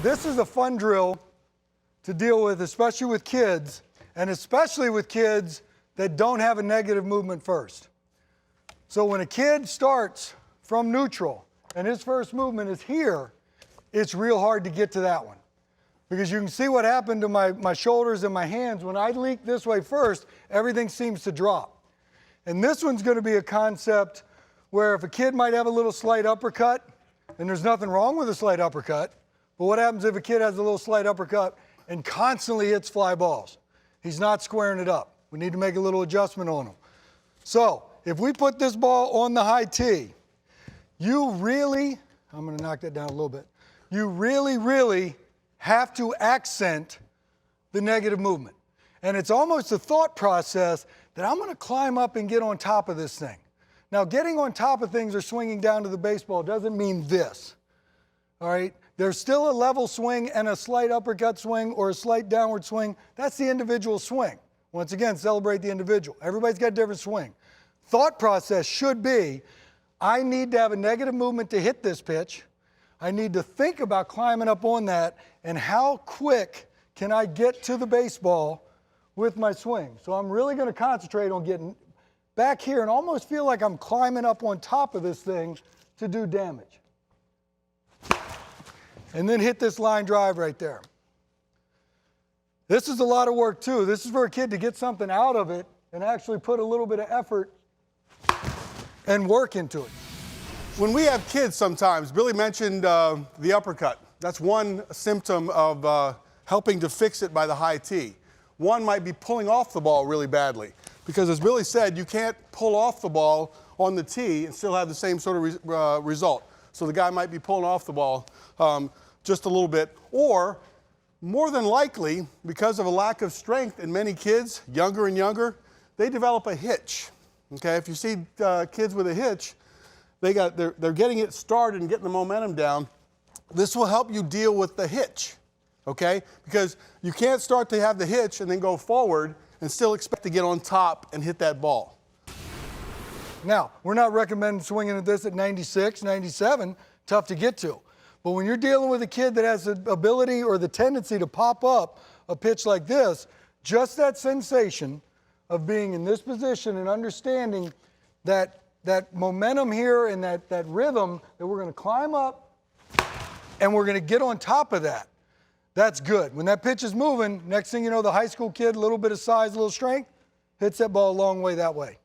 This is a fun drill to deal with, especially with kids, and especially with kids that don't have a negative movement first. So when a kid starts from neutral and his first movement is here, it's real hard to get to that one. Because you can see what happened to my shoulders and my hands. When I leak this way first, everything seems to drop. And this one's going to be a concept where if a kid might have a little slight uppercut, and there's nothing wrong with a slight uppercut, but what happens if a kid has a little slight uppercut and constantly hits fly balls? He's not squaring it up. We need to make a little adjustment on him. So if we put this ball on the high tee, you really, I'm going to knock that down a little bit, you really have to accent the negative movement. And it's almost a thought process that I'm going to climb up and get on top of this thing. Now, getting on top of things or swinging down to the baseball doesn't mean this, all right? There's still a level swing and a slight uppercut swing or a slight downward swing. That's the individual swing. Once again, celebrate the individual. Everybody's got a different swing. Thought process should be, I need to have a negative movement to hit this pitch. I need to think about climbing up on that and how quick can I get to the baseball with my swing. So I'm really going to concentrate on getting back here and almost feel like I'm climbing up on top of this thing to do damage. And then hit this line drive right there. This is a lot of work too. This is for a kid to get something out of it and actually put a little bit of effort and work into it. When we have kids sometimes, Billy mentioned the uppercut. That's one symptom of helping to fix it by the high tee. One might be pulling off the ball really badly because, as Billy said, you can't pull off the ball on the tee and still have the same sort of result. So the guy might be pulling off the ball just a little bit, or more than likely, because of a lack of strength in many kids, younger and younger, they develop a hitch. Okay, if you see kids with a hitch, they're getting it started and getting the momentum down. This will help you deal with the hitch, okay? Because you can't start to have the hitch and then go forward and still expect to get on top and hit that ball. Now, we're not recommending swinging at this at 96, 97, tough to get to. But when you're dealing with a kid that has the ability or the tendency to pop up a pitch like this, just that sensation of being in this position and understanding that momentum here and that rhythm that we're going to climb up and we're going to get on top of that. That's good. When that pitch is moving, next thing you know, the high school kid, a little bit of size, a little strength, hits that ball a long way that way.